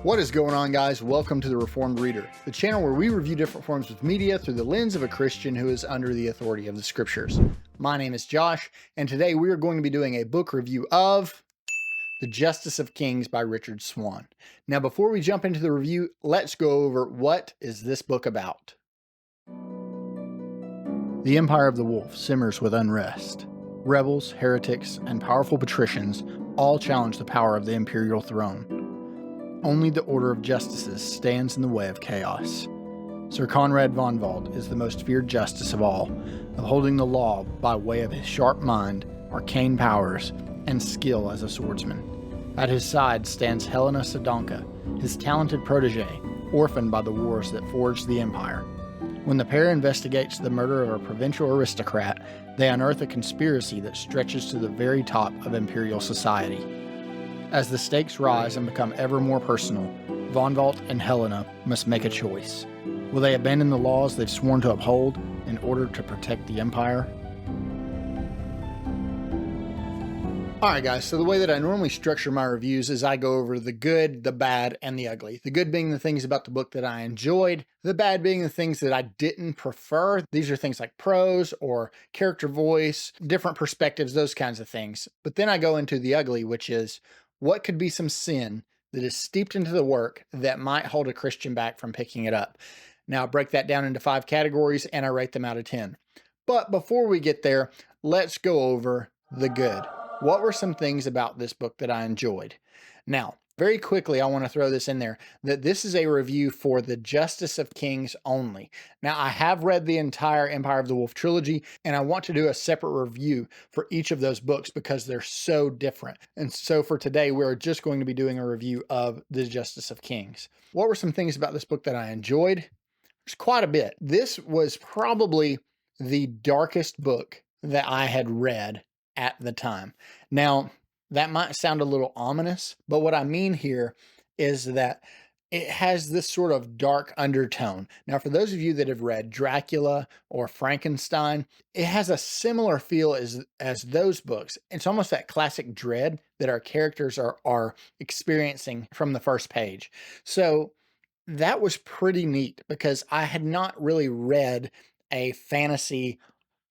What is going on, guys? Welcome to the Reformed Reader, the channel where we review different forms of media through the lens of a Christian who is under the authority of the scriptures. My name is Josh, and today we are going to be doing a book review of The Justice of Kings by Richard Swan. Now, before we jump into the review, let's go over what is this book about. The Empire of the Wolf simmers with unrest. Rebels, heretics, and powerful patricians all challenge the power of the imperial throne. Only the Order of Justices stands in the way of chaos. Sir Conrad von Wald is the most feared justice of all, upholding the law by way of his sharp mind, arcane powers, and skill as a swordsman. At his side stands Helena Sadonka, his talented protege, orphaned by the wars that forged the empire. When the pair investigates the murder of a provincial aristocrat, they unearth a conspiracy that stretches to the very top of imperial society. As the stakes rise and become ever more personal, Von Wald and Helena must make a choice. Will they abandon the laws they've sworn to uphold in order to protect the empire? Alright guys, so the way that I normally structure my reviews is I go over the good, the bad, and the ugly. The good being the things about the book that I enjoyed, the bad being the things that I didn't prefer. These are things like prose or character voice, different perspectives, those kinds of things. But then I go into the ugly, which is what could be some sin that is steeped into the work that might hold a Christian back from picking it up. Now I break that down into 5 categories and I rate them out of 10. But before we get there, let's go over the good. What were some things about this book that I enjoyed? Now, very quickly, I want to throw this in there, that this is a review for The Justice of Kings only. Now, I have read the entire Empire of the Wolf trilogy, and I want to do a separate review for each of those books because they're so different. And so for today, we're just going to be doing a review of The Justice of Kings. What were some things about this book that I enjoyed? There's quite a bit. This was probably the darkest book that I had read at the time. Now, that might sound a little ominous, but what I mean here is that it has this sort of dark undertone. Now, for those of you that have read Dracula or Frankenstein, it has a similar feel as those books. It's almost that classic dread that our characters are experiencing from the first page. So that was pretty neat because I had not really read a fantasy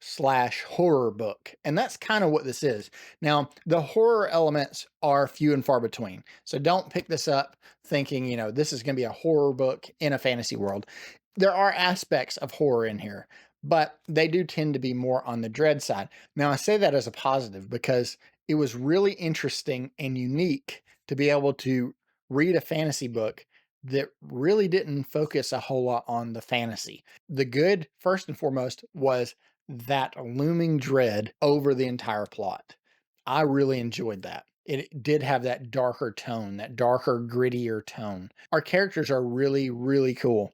/ horror book. And that's kind of what this is. Now, the horror elements are few and far between. So don't pick this up thinking, this is going to be a horror book in a fantasy world. There are aspects of horror in here, but they do tend to be more on the dread side. Now, I say that as a positive because it was really interesting and unique to be able to read a fantasy book that really didn't focus a whole lot on the fantasy. The good, first and foremost, was that looming dread over the entire plot. I really enjoyed that. It did have that darker tone, that darker, grittier tone. Our characters are really, really cool.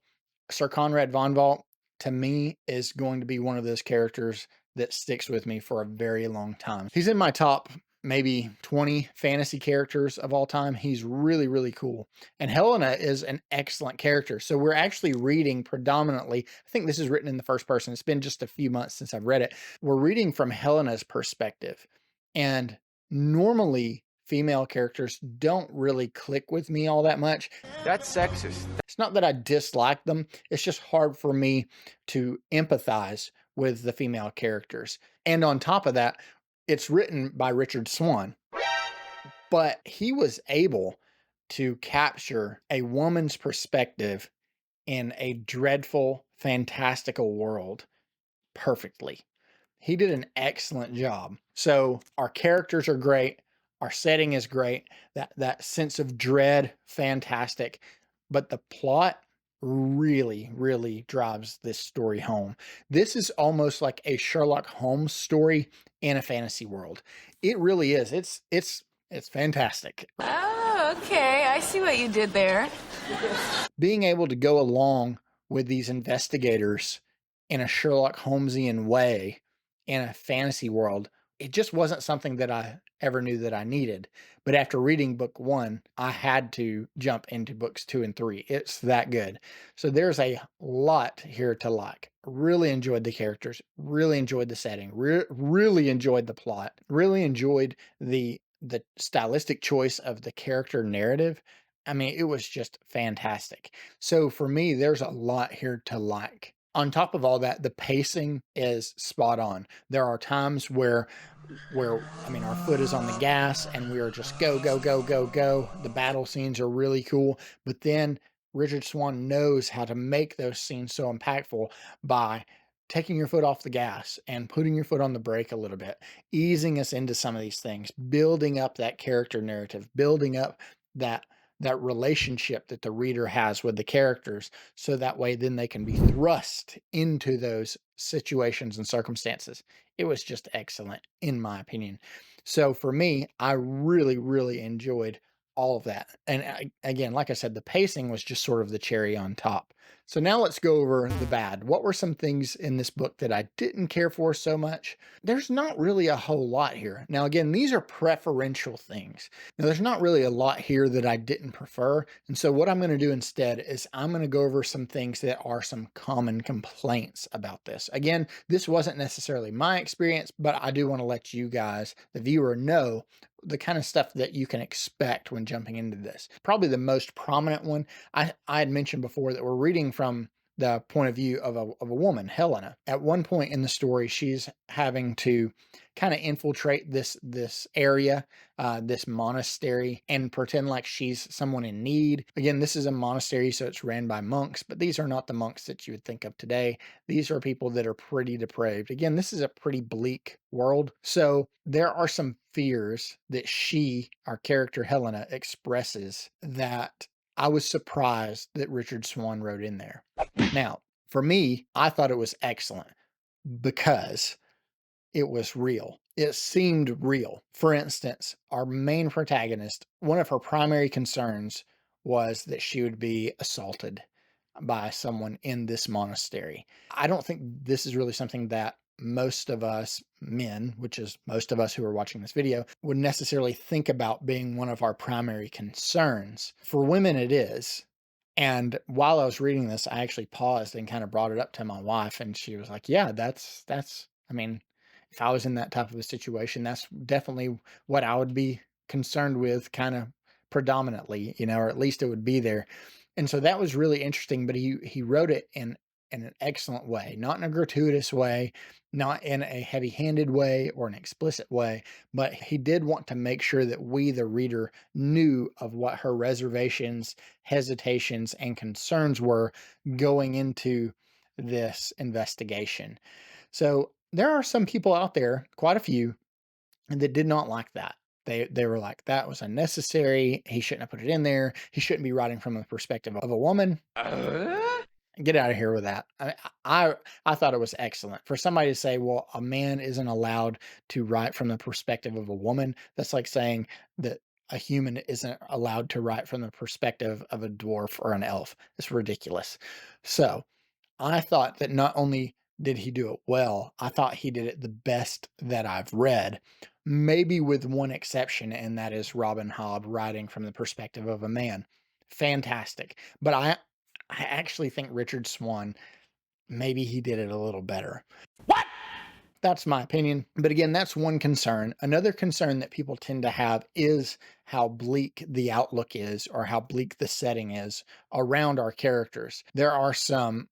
Sir Conrad von Wald, to me, is going to be one of those characters that sticks with me for a very long time. He's in my top maybe 20 fantasy characters of all time. He's really, really cool. And Helena is an excellent character. So we're actually reading predominantly, I think this is written in the first person. It's been just a few months since I've read it. We're reading from Helena's perspective. And normally female characters don't really click with me all that much. That's sexist. It's not that I dislike them. It's just hard for me to empathize with the female characters. And on top of that, it's written by Richard Swan, but he was able to capture a woman's perspective in a dreadful, fantastical world perfectly. He did an excellent job. So our characters are great. Our setting is great. That sense of dread, fantastic. But the plot really, really drives this story home. This is almost like a Sherlock Holmes story in a fantasy world. It really is. It's fantastic. Oh, okay. I see what you did there. Being able to go along with these investigators in a Sherlock Holmesian way in a fantasy world, it just wasn't something that I ever knew that I needed. But after reading book 1, I had to jump into books 2 and 3. It's that good. So there's a lot here to like. Really enjoyed the characters, really enjoyed the setting, really enjoyed the plot, really enjoyed the stylistic choice of the character narrative. I mean, it was just fantastic. So for me, there's a lot here to like. On top of all that, the pacing is spot on. There are times where I mean our foot is on the gas and we are just go, go, go, go, go. The battle scenes are really cool, but then Richard Swan knows how to make those scenes so impactful by taking your foot off the gas and putting your foot on the brake a little bit, easing us into some of these things, building up that character narrative, building up that that relationship that the reader has with the characters so that way then they can be thrust into those situations and circumstances. It was just excellent in my opinion. So for me, I really, really enjoyed all of that. And again, like I said, the pacing was just sort of the cherry on top. So now let's go over the bad. What were some things in this book that I didn't care for so much? There's not really a whole lot here. Now, again, these are preferential things. Now, there's not really a lot here that I didn't prefer. And so what I'm going to do instead is I'm going to go over some things that are some common complaints about this. Again, this wasn't necessarily my experience, but I do want to let you guys, the viewer, know the kind of stuff that you can expect when jumping into this. Probably the most prominent one, I had mentioned before that we're reading from the point of view of a woman, Helena. At one point in the story, she's having to kind of infiltrate this area, this monastery, and pretend like she's someone in need. Again, this is a monastery, so it's ran by monks, but these are not the monks that you would think of today. These are people that are pretty depraved. Again, this is a pretty bleak world. So there are some fears that our character Helena, expresses that I was surprised that Richard Swan wrote in there. Now, for me, I thought it was excellent because it was real. It seemed real. For instance, our main protagonist, one of her primary concerns was that she would be assaulted by someone in this monastery. I don't think this is really something that most of us men, which is most of us who are watching this video, would necessarily think about being one of our primary concerns. For women, it is. And while I was reading this, I actually paused and kind of brought it up to my wife, and she was like, "Yeah, I mean, if I was in that type of a situation, that's definitely what I would be concerned with, kind of predominantly, or at least it would be there." And so that was really interesting, but he wrote it in an excellent way, not in a gratuitous way, not in a heavy-handed way or an explicit way, but he did want to make sure that we, the reader, knew of what her reservations, hesitations, and concerns were going into this investigation. So there are some people out there, quite a few, that did not like that. They were like, that was unnecessary. He shouldn't have put it in there. He shouldn't be writing from the perspective of a woman. Get out of here with that. I thought it was excellent for somebody to say, well, a man isn't allowed to write from the perspective of a woman. That's like saying that a human isn't allowed to write from the perspective of a dwarf or an elf. It's ridiculous. So I thought that not only did he do it well, I thought he did it the best that I've read, maybe with one exception, and that is Robin Hobb writing from the perspective of a man. Fantastic. But I actually think Richard Swan, maybe he did it a little better. That's my opinion. But again, that's one concern. Another concern that people tend to have is how bleak the outlook is or how bleak the setting is around our characters. There are some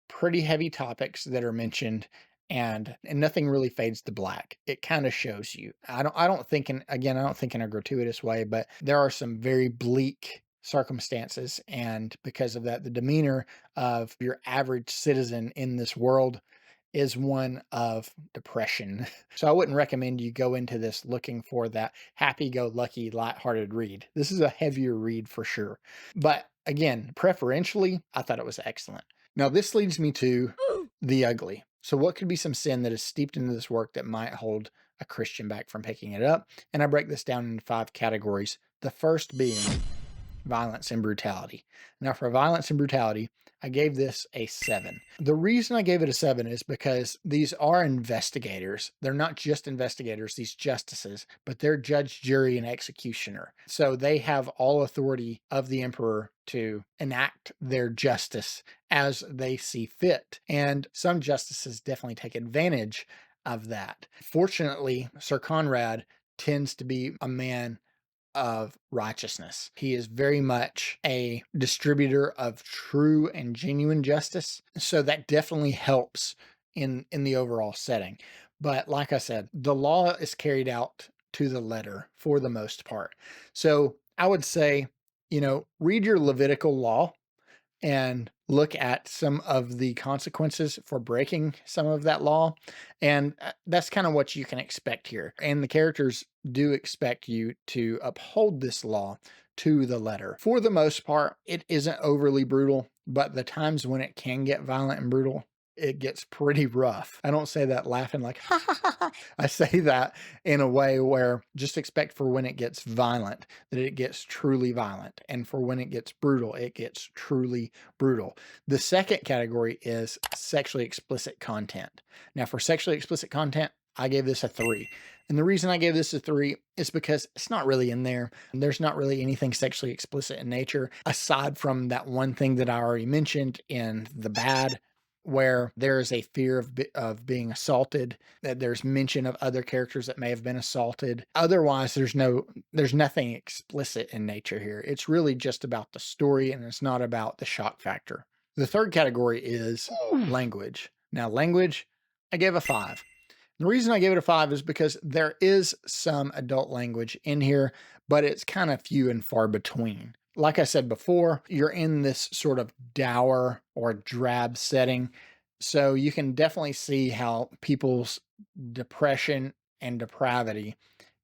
pretty heavy topics that are mentioned and nothing really fades to black. It kind of shows you. I don't think I don't think in a gratuitous way, but there are some very bleak circumstances, and because of that the demeanor of your average citizen in this world is one of depression. So I wouldn't recommend you go into this looking for that happy-go-lucky, lighthearted read. This is a heavier read for sure. But again, preferentially, I thought it was excellent. Now, this leads me to the ugly. So what could be some sin that is steeped into this work that might hold a Christian back from picking it up? And I break this down into 5 categories. The first being violence and brutality. Now, for violence and brutality, I gave this a 7. The reason I gave it a 7 is because these are investigators. They're not just investigators, these justices, but they're judge, jury, and executioner. So they have all authority of the emperor to enact their justice as they see fit. And some justices definitely take advantage of that. Fortunately, Sir Conrad tends to be a man of righteousness. He is very much a distributor of true and genuine justice. So that definitely helps in the overall setting. But like I said, the law is carried out to the letter for the most part. So I would say, read your Levitical law and look at some of the consequences for breaking some of that law. And that's kind of what you can expect here. And the characters do expect you to uphold this law to the letter. For the most part, it isn't overly brutal, but the times when it can get violent and brutal, it gets pretty rough. I don't say that laughing like, ha ha ha, ha. I say that in a way where just expect for when it gets violent, that it gets truly violent. And for when it gets brutal, it gets truly brutal. The second category is sexually explicit content. Now, for sexually explicit content, I gave this a 3. And the reason I gave this a 3 is because it's not really in there. There's not really anything sexually explicit in nature, aside from that one thing that I already mentioned in the bad, where there is a fear of being assaulted, that there's mention of other characters that may have been assaulted. Otherwise, there's nothing explicit in nature here. It's really just about the story, and it's not about the shock factor. The third category is language. Now, language, I gave a 5. The reason I gave it a 5 is because there is some adult language in here, but it's kind of few and far between. Like I said before, you're in this sort of dour or drab setting. So you can definitely see how people's depression and depravity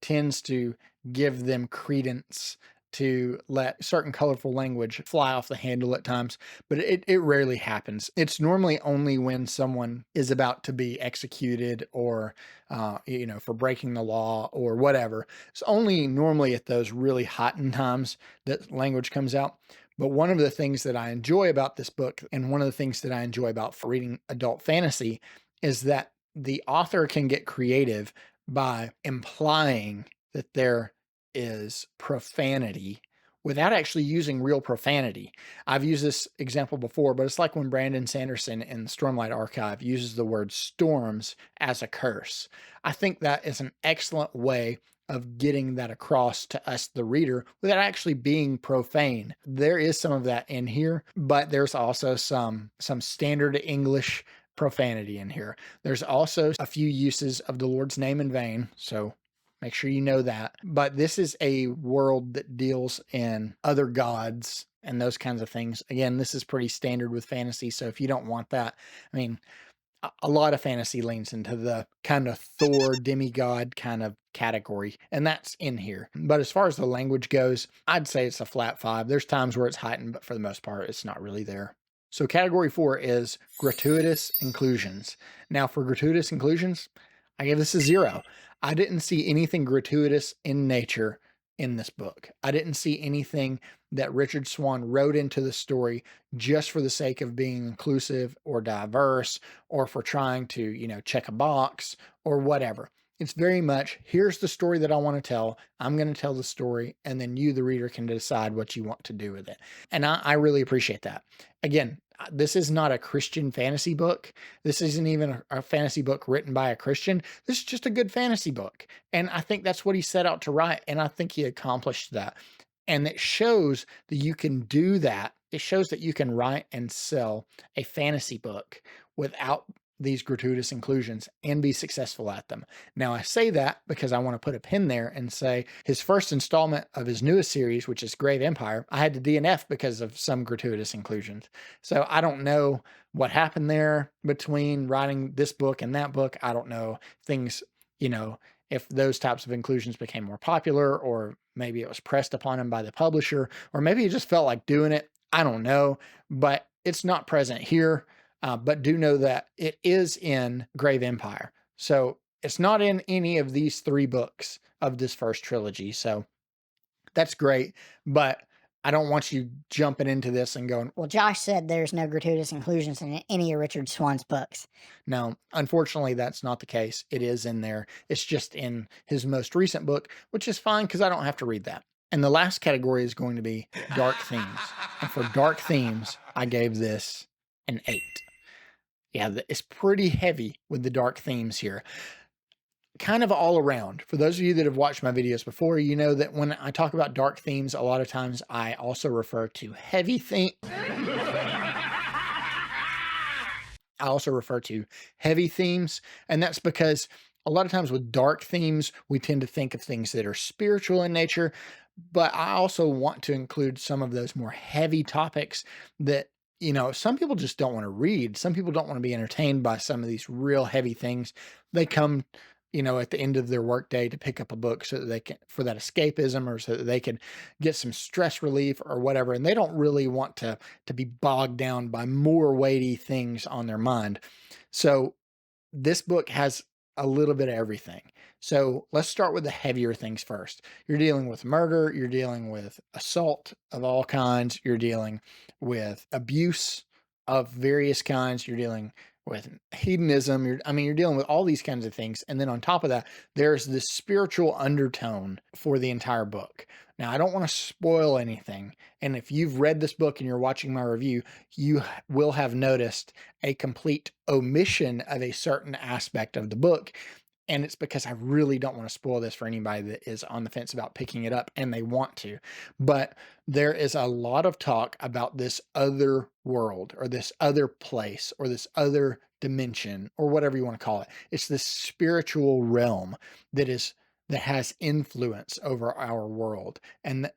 tends to give them credence to let certain colorful language fly off the handle at times, but it rarely happens. It's normally only when someone is about to be executed or, for breaking the law or whatever. It's only normally at those really heightened times that language comes out. But one of the things that I enjoy about this book, and one of the things that I enjoy about reading adult fantasy, is that the author can get creative by implying that there is profanity without actually using real profanity. I've used this example before, but it's like when Brandon Sanderson in the Stormlight Archive uses the word storms as a curse. I think that is an excellent way of getting that across to us, the reader, without actually being profane. There is some of that in here, but there's also some standard English profanity in here. There's also a few uses of the Lord's name in vain, so make sure you know that. But this is a world that deals in other gods and those kinds of things. Again, this is pretty standard with fantasy, so if you don't want that, I mean, a lot of fantasy leans into the kind of Thor demigod kind of category, and that's in here. But as far as the language goes, I'd say it's a flat 5. There's times where it's heightened, but for the most part, it's not really there. So category 4 is gratuitous inclusions. Now for gratuitous inclusions, I gave this a 0. I didn't see anything gratuitous in nature in this book. I didn't see anything that Richard Swan wrote into the story just for the sake of being inclusive or diverse or for trying to, check a box or whatever. It's very much, here's the story that I want to tell. I'm going to tell the story, and then you, the reader, can decide what you want to do with it. And I really appreciate that. Again, this is not a Christian fantasy book. This isn't even a fantasy book written by a Christian. This is just a good fantasy book. And I think that's what he set out to write. And I think he accomplished that. And it shows that you can do that. It shows that you can write and sell a fantasy book without these gratuitous inclusions and be successful at them. Now, I say that because I want to put a pin there and say his first installment of his newest series, which is Grave Empire, I had to DNF because of some gratuitous inclusions. So I don't know what happened there between writing this book and that book. I don't know things, if those types of inclusions became more popular, or maybe it was pressed upon him by the publisher, or maybe he just felt like doing it. I don't know, but it's not present here. But do know that it is in Grave Empire. So it's not in any of these 3 books of this first trilogy. So that's great. But I don't want you jumping into this and going, Well, Josh said there's no gratuitous inclusions in any of Richard Swan's books. no, unfortunately, that's not the case. It is in there. It's just in his most recent book, which is fine because I don't have to read that. And the last category is going to be dark themes. And for dark themes, I gave this an 8. Yeah, it's pretty heavy with the dark themes here. kind of all around. For those of you that have watched my videos before, you know that when I talk about dark themes, a lot of times I also refer to heavy theme. I also refer to heavy themes, and that's because a lot of times with dark themes, we tend to think of things that are spiritual in nature, but I also want to include some of those more heavy topics that, some people just don't want to read. Some people don't want to be entertained by some of these real heavy things. They come, at the end of their workday to pick up a book so that they can, for that escapism, or so that they can get some stress relief or whatever. And they don't really want to be bogged down by more weighty things on their mind. So this book has a little bit of everything. So let's start with the heavier things first. You're dealing with murder, you're dealing with assault of all kinds, you're dealing with abuse of various kinds, you're dealing with hedonism, you're dealing with all these kinds of things. And then on top of that, there's this spiritual undertone for the entire book. Now, I don't want to spoil anything. And if you've read this book and you're watching my review, you will have noticed a complete omission of a certain aspect of the book. And it's because I really don't want to spoil this for anybody that is on the fence about picking it up and they want to. But there is a lot of talk about this other world or this other place or this other dimension or whatever you want to call it. It's this spiritual realm that has influence over our world. And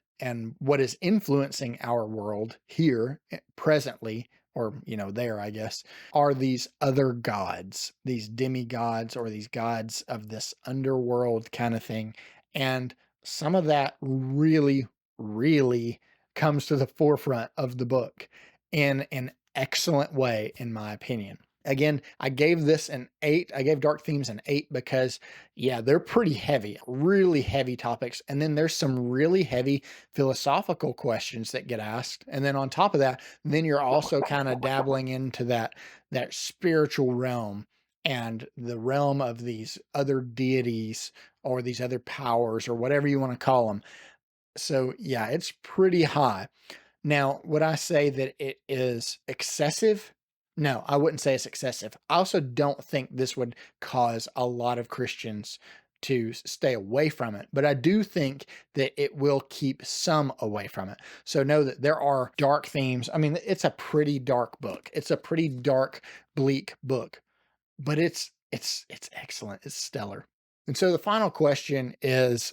what is influencing our world here presently, or there, I guess, are these other gods, these demigods, or these gods of this underworld kind of thing. And some of that really, really comes to the forefront of the book in an excellent way, in my opinion. Again, I gave this an 8. I gave Dark Themes an 8 because, yeah, they're pretty heavy, really heavy topics. And then there's some really heavy philosophical questions that get asked. And then on top of that, then you're also kind of dabbling into that spiritual realm and the realm of these other deities or these other powers or whatever you want to call them. So, yeah, it's pretty high. Now, would I say that it is excessive? No, I wouldn't say it's excessive. I also don't think this would cause a lot of Christians to stay away from it, but I do think that it will keep some away from it. So know that there are dark themes. I mean, it's a pretty dark book. It's a pretty dark, bleak book, but it's excellent. It's stellar. And so the final question is,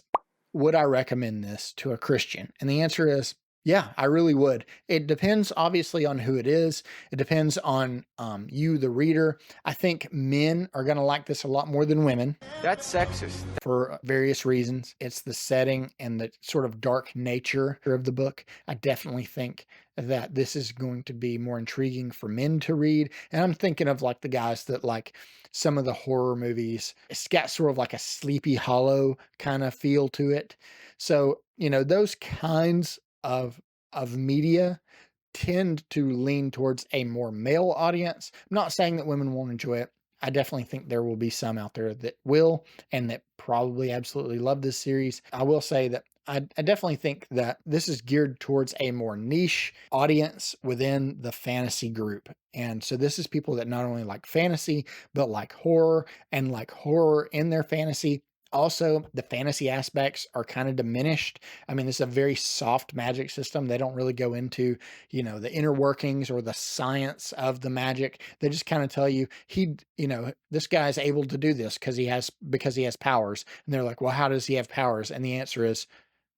would I recommend this to a Christian? And the answer is, yeah, I really would. It depends obviously on who it is. It depends on you, the reader. I think men are going to like this a lot more than women. That's sexist. For various reasons. It's the setting and the sort of dark nature of the book. I definitely think that this is going to be more intriguing for men to read. And I'm thinking of like the guys that like some of the horror movies. It's got sort of like a Sleepy Hollow kind of feel to it. So, those kinds of media tend to lean towards a more male audience. I'm not saying that women won't enjoy it. I definitely think there will be some out there that will and that probably absolutely love this series. I will say that I definitely think that this is geared towards a more niche audience within the fantasy group. And so this is people that not only like fantasy, but like horror and like horror in their fantasy. Also, the fantasy aspects are kind of diminished. I mean, this is a very soft magic system. They don't really go into, the inner workings or the science of the magic. They just kind of tell you this guy's able to do this because he has powers. And they're like, well, how does he have powers? And the answer is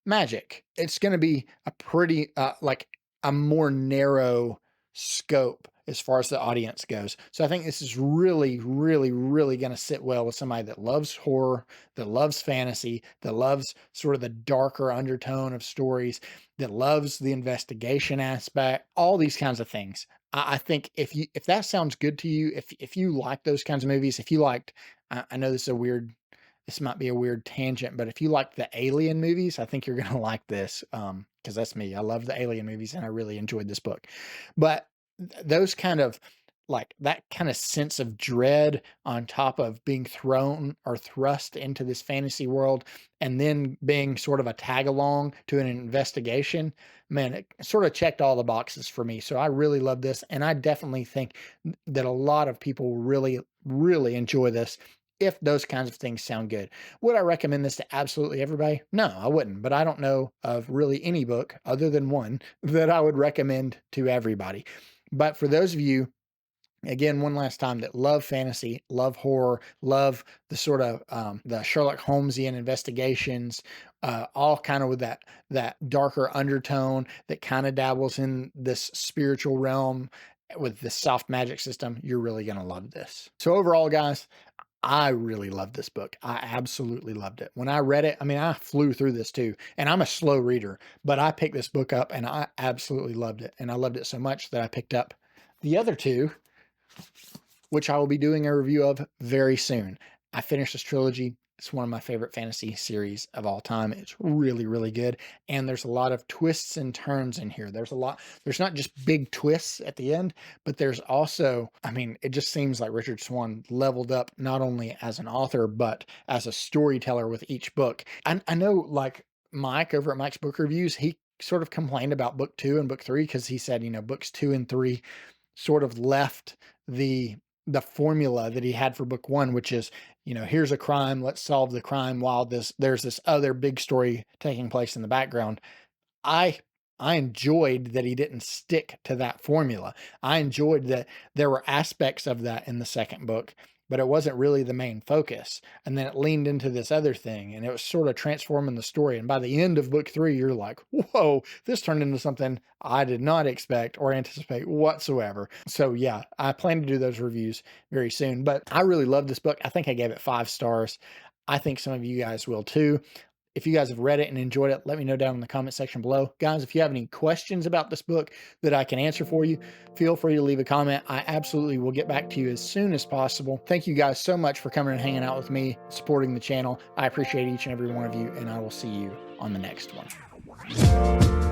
magic. It's going to be a pretty like a more narrow scope as far as the audience goes. So I think this is really, really, really going to sit well with somebody that loves horror, that loves fantasy, that loves sort of the darker undertone of stories, that loves the investigation aspect, all these kinds of things. I think if that sounds good to you, if you like those kinds of movies, if you liked, I know this might be a weird tangent, but if you like the Alien movies, I think you're going to like this. Cause that's me. I love the Alien movies and I really enjoyed this book, but those kind of like that kind of sense of dread on top of being thrown or thrust into this fantasy world and then being sort of a tag along to an investigation, man, it sort of checked all the boxes for me. So I really love this. And I definitely think that a lot of people really, really enjoy this. if those kinds of things sound good. Would I recommend this to absolutely everybody? No, I wouldn't, but I don't know of really any book other than one that I would recommend to everybody. But for those of you, again, one last time, that love fantasy, love horror, love the sort of the Sherlock Holmesian investigations, all kind of with that darker undertone that kind of dabbles in this spiritual realm with this soft magic system, you're really going to love this. So overall, guys, I really loved this book. I absolutely loved it. When I read it, I mean, I flew through this too, and I'm a slow reader, but I picked this book up and I absolutely loved it. And I loved it so much that I picked up the other two, which I will be doing a review of very soon. I finished this trilogy. It's one of my favorite fantasy series of all time. It's really, really good. And there's a lot of twists and turns in here. There's not just big twists at the end, but there's also, I mean, it just seems like Richard Swan leveled up not only as an author, but as a storyteller with each book. I know, like Mike over at Mike's Book Reviews, he sort of complained about book 2 and book 3 because he said, books 2 and 3 sort of left the formula that he had for book 1, which is, here's a crime, let's solve the crime while there's this other big story taking place in the background. I enjoyed that he didn't stick to that formula. I enjoyed that there were aspects of that in the second book, but it wasn't really the main focus. And then it leaned into this other thing, and it was sort of transforming the story. And by the end of book 3, you're like, whoa, this turned into something I did not expect or anticipate whatsoever. So yeah, I plan to do those reviews very soon, but I really love this book. I think I gave it 5 stars. I think some of you guys will too. If you guys have read it and enjoyed it, let me know down in the comment section below. Guys, if you have any questions about this book that I can answer for you, feel free to leave a comment. I absolutely will get back to you as soon as possible. Thank you guys so much for coming and hanging out with me, supporting the channel. I appreciate each and every one of you, and I will see you on the next one.